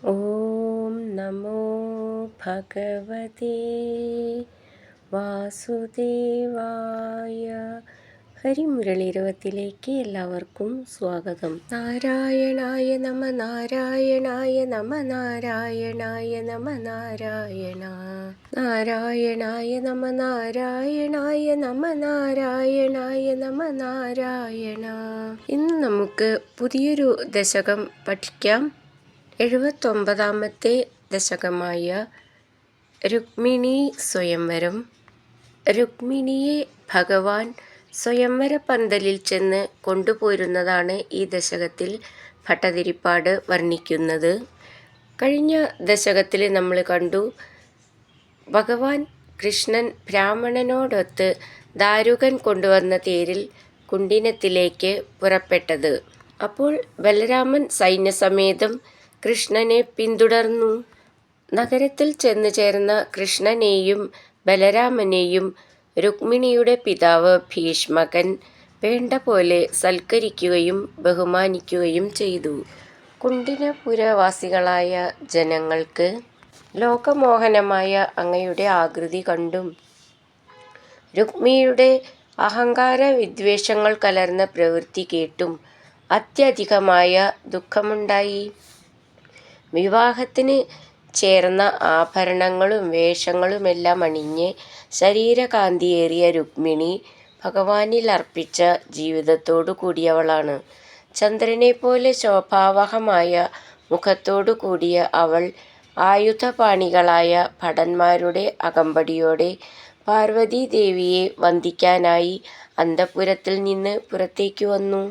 ഓം നമോ ഭഗവതേ വാസുദേവായ. ഹരിമുരളീരവത്തിലേക്ക് എല്ലാവർക്കും സ്വാഗതം. നാരായണായ നമ നാരായണായ നമ നാരായണായ നമ നാരായണ നാരായണായ നമ നാരായണായ നമ നാരായണായ നമ നാരായണ. ഇന്ന് നമുക്ക് പുതിയൊരു ദശകം പഠിക്കാം. 79ാമത്തെ ദശകമായ രുക്മിണീ സ്വയംവരം. രുക്മിണിയെ ഭഗവാൻ സ്വയംവര പന്തലിൽ ചെന്ന് കൊണ്ടുപോരുന്നതാണ് ഈ ദശകത്തിൽ ഭട്ടതിരിപ്പാട് വർണ്ണിക്കുന്നത്. കഴിഞ്ഞ ദശകത്തിൽ നമ്മൾ കണ്ടു ഭഗവാൻ കൃഷ്ണൻ ബ്രാഹ്മണനോടൊത്ത് ദാരുകൻ കൊണ്ടുവന്ന തേരിൽ കുണ്ടീനത്തിലേക്ക് പുറപ്പെട്ടത്. അപ്പോൾ ബലരാമൻ സൈന്യസമേതം കൃഷ്ണനെ പിന്തുടർന്നു. നഗരത്തിൽ ചെന്നു ചേർന്ന കൃഷ്ണനെയും ബലരാമനെയും രുക്മിണിയുടെ പിതാവ് ഭീഷ്മകൻ വേണ്ട പോലെ സൽക്കരിക്കുകയും ബഹുമാനിക്കുകയും ചെയ്തു. കുണ്ടിനപുരവാസികളായ ജനങ്ങൾക്ക് ലോകമോഹനമായ അങ്ങയുടെ ആകൃതി കണ്ടും രുക്മിണിയുടെ അഹങ്കാര വിദ്വേഷങ്ങൾ കലർന്ന പ്രവൃത്തി കേട്ടും അത്യധികമായ ദുഃഖമുണ്ടായി. വിവാഹത്തിന് ചേർന്ന ആഭരണങ്ങളും വേഷങ്ങളുമെല്ലാം അണിഞ്ഞ് ശരീരകാന്തിയേറിയ രുക്മിണി ഭഗവാനിൽ അർപ്പിച്ച ജീവിതത്തോടു കൂടിയവളാണ്. ചന്ദ്രനെപ്പോലെ ശോഭാവഹമായ മുഖത്തോടു കൂടിയ അവൾ ആയുധപാണികളായ ഭടന്മാരുടെ അകമ്പടിയോടെ പാർവതീദേവിയെ വന്ദിക്കാനായി അന്തഃപുരത്തിൽ നിന്ന് പുറത്തേക്കു വന്നു.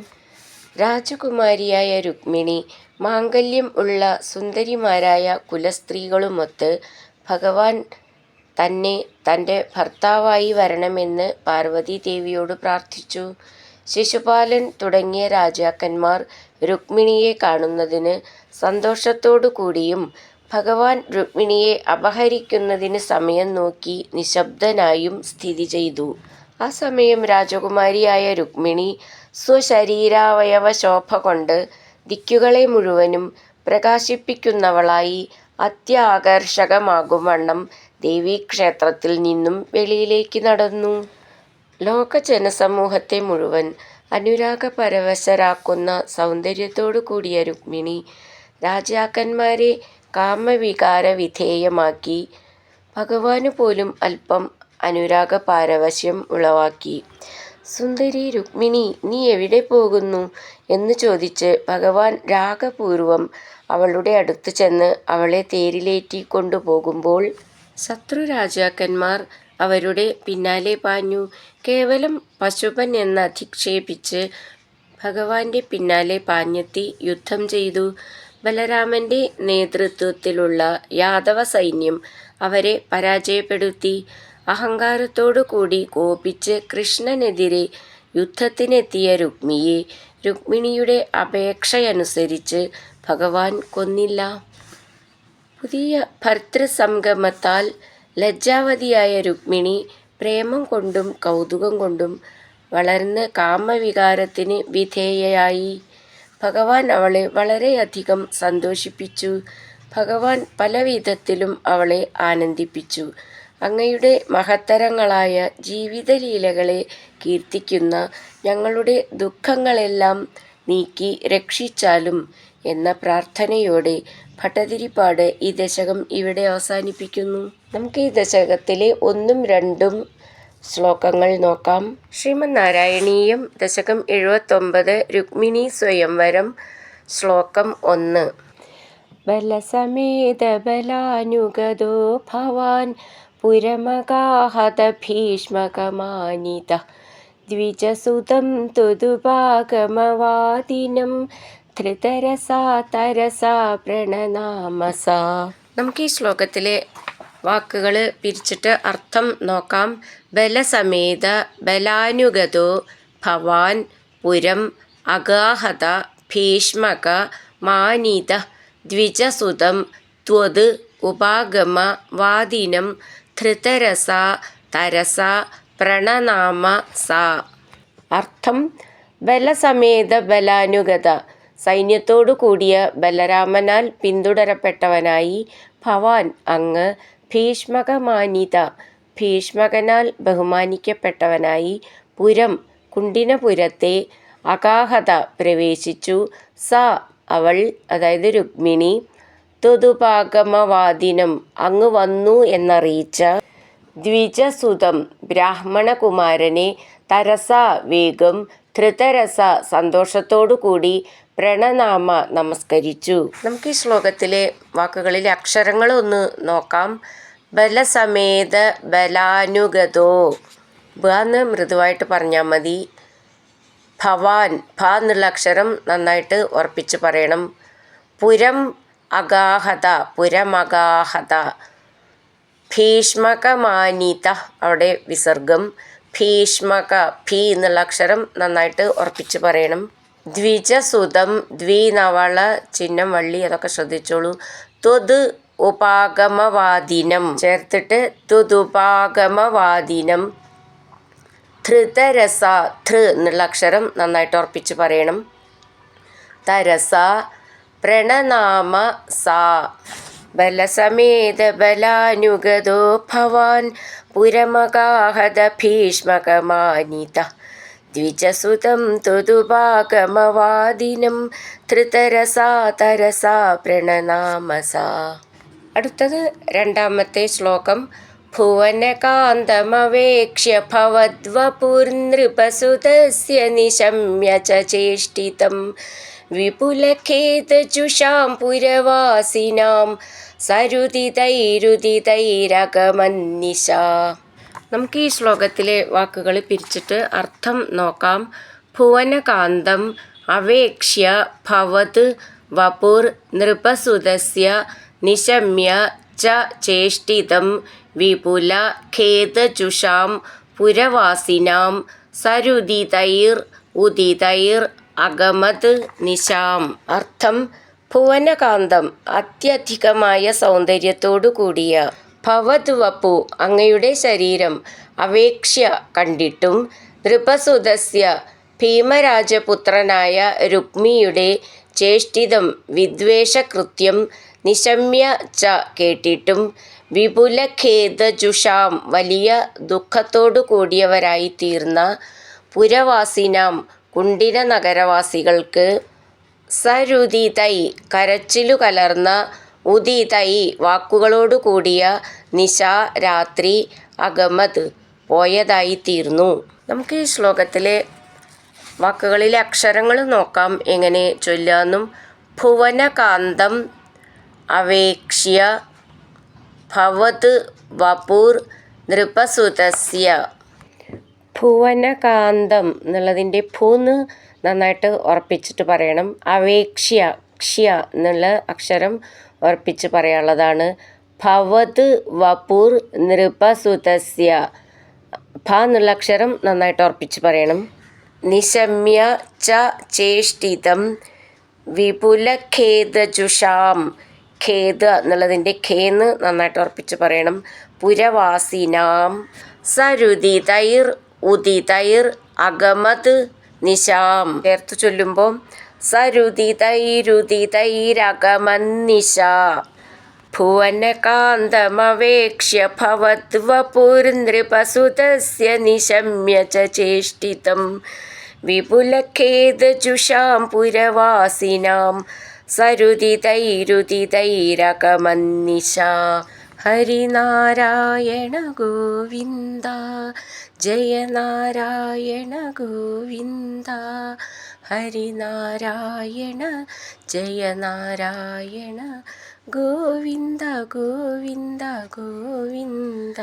രാജകുമാരിയായ രുക്മിണി മാംഗല്യം ഉള്ള സുന്ദരിമാരായ കുലസ്ത്രീകളുമൊത്ത് ഭഗവാൻ തന്നെ തൻ്റെ ഭർത്താവായി വരണമെന്ന് പാർവതീദേവിയോട് പ്രാർത്ഥിച്ചു. ശിശുപാലൻ തുടങ്ങിയ രാജാക്കന്മാർ രുക്മിണിയെ കാണുന്നതിന് സന്തോഷത്തോടു കൂടിയും ഭഗവാൻ രുക്മിണിയെ അപഹരിക്കുന്നതിന് സമയം നോക്കി നിശബ്ദനായും സ്ഥിതി ചെയ്തു. ആ സമയം രാജകുമാരിയായ രുക്മിണി സ്വശരീരാവയവ ശോഭ കൊണ്ട് ദിക്കുകളെ മുഴുവനും പ്രകാശിപ്പിക്കുന്നവളായി അത്യാകർഷകമാകുംവണ്ണം ദേവീക്ഷേത്രത്തിൽ നിന്നും വെളിയിലേക്ക് നടന്നു. ലോക ജനസമൂഹത്തെ മുഴുവൻ അനുരാഗപരവശരാക്കുന്ന സൗന്ദര്യത്തോടു കൂടിയ രുക്മിണി രാജാക്കന്മാരെ കാമവികാര വിധേയമാക്കി. ഭഗവാന് പോലും അല്പം അനുരാഗപാരവശ്യം ഉളവാക്കി. സുന്ദരി രുക്മിണി, നീ എവിടെ പോകുന്നു എന്ന് ചോദിച്ച് ഭഗവാൻ രാഗപൂർവം അവളുടെ അടുത്ത് ചെന്ന് അവളെ തേരിലേറ്റി കൊണ്ടുപോകുമ്പോൾ ശത്രുരാജാക്കന്മാർ അവരുടെ പിന്നാലെ പാഞ്ഞു. കേവലം പശുപൻ എന്നധിക്ഷേപിച്ച് ഭഗവാന്റെ പിന്നാലെ പാഞ്ഞെത്തി യുദ്ധം ചെയ്തു. ബലരാമന്റെ നേതൃത്വത്തിലുള്ള യാദവ സൈന്യം അവരെ പരാജയപ്പെടുത്തി. അഹങ്കാരത്തോടു കൂടി കോപിച്ച് കൃഷ്ണനെതിരെ യുദ്ധത്തിനെത്തിയ രുക്മിണിയുടെ അപേക്ഷയനുസരിച്ച് ഭഗവാൻ കൊന്നില്ല. പുതിയ ഭർതൃസംഗമത്താൽ ലജ്ജാവതിയായ രുക്മിണി പ്രേമം കൊണ്ടും കൗതുകം കൊണ്ടും വളർന്ന് കാമവികാരത്തിന് വിധേയയായി. ഭഗവാൻ അവളെ വളരെയധികം സന്തോഷിപ്പിച്ചു. ഭഗവാൻ പല വിധത്തിലും അവളെ ആനന്ദിപ്പിച്ചു. അങ്ങയുടെ മഹത്തരങ്ങളായ ജീവിതലീലകളെ കീർത്തിക്കുന്ന ഞങ്ങളുടെ ദുഃഖങ്ങളെല്ലാം നീക്കി രക്ഷിച്ചാലും എന്ന പ്രാർത്ഥനയോടെ ഭട്ടതിരിപ്പാട് ഈ ദശകം ഇവിടെ അവസാനിപ്പിക്കുന്നു. നമുക്ക് ഈ ദശകത്തിലെ 1ഉം 2ഉം ശ്ലോകങ്ങൾ നോക്കാം. ശ്രീമന്നാരായണീയം ദശകം 79 രുക്മിണീ സ്വയംവരം. ശ്ലോകം 1. ബലസമേത ബലാനുഗതോ ഭവാൻ പുരമഗാഹത ഭീഷ്മകമാനിത ദ്വിജസുതം തുതുപാഗമവാദിനം ധൃതരസാ തരസാ പ്രണനാമസാ. നമുക്ക് ഈ ശ്ലോകത്തിലെ വാക്കുകൾ പിരിച്ചിട്ട് അർത്ഥം നോക്കാം. ബലസമേത ബലാനുഗതോ ഭവാൻ പുരം അഗാഹത ഭീഷ്മക മാനിത ദ്വിജസുതം ത്വത് ഉപാഗമ വാദിനം ധൃതരസാ തരസാ പ്രണനാമ സാ. അർത്ഥം: ബലസമേത ബലാനുഗത, സൈന്യത്തോടു കൂടിയ ബലരാമനാൽ പിന്തുടരപ്പെട്ടവനായി ഭവാൻ അങ്ങ് ഭീഷ്മകമാനിത ഭീഷ്മകനാൽ ബഹുമാനിക്കപ്പെട്ടവനായി പുരം കുണ്ടിനപുരത്തെ അകാഹത പ്രവേശിച്ചു. സ അവൾ, അതായത് രുക്മിണി, ത്വതുപാഗമവാദിനം അങ്ങ് വന്നു എന്നറിയിച്ച ദ്വിജസുതം ബ്രാഹ്മണകുമാരനെ തരസ വേഗം ധൃതരസ സന്തോഷത്തോടുകൂടി പ്രണനാമ നമസ്കരിച്ചു. നമുക്ക് ഈ ശ്ലോകത്തിലെ വാക്കുകളിലെ അക്ഷരങ്ങളൊന്ന് നോക്കാം. ബലസമേത ബലാനുഗതോ, ബ എന്ന് മൃദുവായിട്ട് പറഞ്ഞാൽ മതി. ഭവാൻ, ഭ എന്നുള്ള അക്ഷരം നന്നായിട്ട് ഉറപ്പിച്ച് പറയണം. പുരം അഗാഹത, പുരമഗാഹത. ഭീഷ്മകമാനിത, അവിടെ വിസർഗം. ഭീഷ്മക, ഭീ എന്നുള്ള അക്ഷരം നന്നായിട്ട് ഉറപ്പിച്ച് പറയണം. ദ്വിജസുതം, ദ്വിനവള ചിഹ്നം വള്ളി, അതൊക്കെ ശ്രദ്ധിച്ചോളൂ. ത്വത് ഉപാഗമവാദിനം ചേർത്തിട്ട് ത്വതുപാഗമവാദിനം. ധൃതരസ, ധൃ എന്നുള്ള അക്ഷരം നന്നായിട്ട് ഉറപ്പിച്ച് പറയണം. തരസ പ്രണനാമ സാ. ബലസമേത ബലാനുഗതോ ഭവാൻ പുരമഗാഹത ഭീഷ്മകമാനിത ദ്വിജസുതം ത്വതുപാഗമവാദിനം ധൃതരസാ തരസാ പ്രണനാമ സാ. അടുത്തത് രണ്ടാമത്തെ ശ്ലോകം. ഭുവനകാന്തമവേക്ഷ്യ ഭവദ്വപുർനൃപസുതസ്യ നിശമ്യ ച ചേഷ്ടിതം വിപുലഖേദജുഷാം പുരവാസിനാം സരുദിതൈരുദിതൈരഗമന്നിശാ. നമുക്ക് ഈ ശ്ലോകത്തിലെ വാക്കുകൾ പിരിച്ചിട്ട് അർത്ഥം നോക്കാം. ഭുവനകാന്തം അവേക്ഷ്യ ഭവത് വപുർ നൃപസുതസ്യ നിശമ്യ ച ചേഷ്ടിതം വിപുല ഖേദജുഷാം പുരവാസിനാം സരുദിതൈർ ഉദിതൈർ അഗമത് നിശാം. അർത്ഥം: ഭുവനകാന്തം അത്യധികമായ സൗന്ദര്യത്തോടു കൂടിയ ഭവത് വപു അങ്ങയുടെ ശരീരം അവേക്ഷ്യ കണ്ടിട്ടും നൃപസുതസ്യ ഭീമരാജപുത്രനായ രുക്മിയുടെ ചേഷ്ടിതം വിദ്വേഷകൃത്യം നിശമ്യ ച കേട്ടിട്ടും വിപുലഖേദജുഷാം വലിയ ദുഃഖത്തോടു കൂടിയവരായിത്തീർന്ന പുരവാസിനാം കുണ്ടിന നഗരവാസികൾക്ക് സരുദിതൈ കരച്ചിലു കലർന്ന ഉദിതൈ വാക്കുകളോടു കൂടിയ നിശ രാത്രി അഗമത് പോയതായിത്തീർന്നു. നമുക്ക് ഈ ശ്ലോകത്തിലെ വാക്കുകളിലെ അക്ഷരങ്ങൾ നോക്കാം എങ്ങനെ ചൊല്ലാന്നും. ഭുവനകാന്തം അവേക്ഷ്യ ഭവത് വപുർ നൃപസുതസ്യ. ഭുവനകാന്തം എന്നുള്ളതിൻ്റെ ഭൂന്ന് നന്നായിട്ട് ഉറപ്പിച്ചിട്ട് പറയണം. അവേക്ഷ്യ ക്ഷ്യ എന്നുള്ള അക്ഷരം ഉറപ്പിച്ച് പറയാനുള്ളതാണ്. ഭവത് വപുർ നൃപസുതസ്യ, ഭ എന്നുള്ള അക്ഷരം നന്നായിട്ട് ഉറപ്പിച്ച് പറയണം. നിശമ്യ ച ചേഷ്ടിതം വിപുലഖേദജുഷാം, ഖേദ എന്നുള്ളതിൻ്റെ ഖേന്ന് നന്നായിട്ട് ഉറപ്പിച്ച് പറയണം. പുരവാസിനാം സരുദിതൈർ ഉദിതൈർ അഗമത് നിശാം. ചേർത്ത് ചൊല്ലുമ്പോൾ സരുദിതൈരുദിതൈരഗമന്നിശാ. ഭുവനകാന്തമവേക്ഷ്യ ഭവദ്വപുർനൃപസുതസ്യ നിശമ്യ ച ചേഷ്ടിതം വിപുലഖേദജുഷാം പുരവാസിനാം സരുദിതൈരുദിതൈരഗമന്നിശാ. ഹരിനാരായണ ഗോവിന്ദ, ജയ നാരായണ ഗോവിന്ദ. ഹരിനാരായണ ജയ നാരായണ ഗോവിന്ദ ഗോവിന്ദ ഗോവിന്ദ.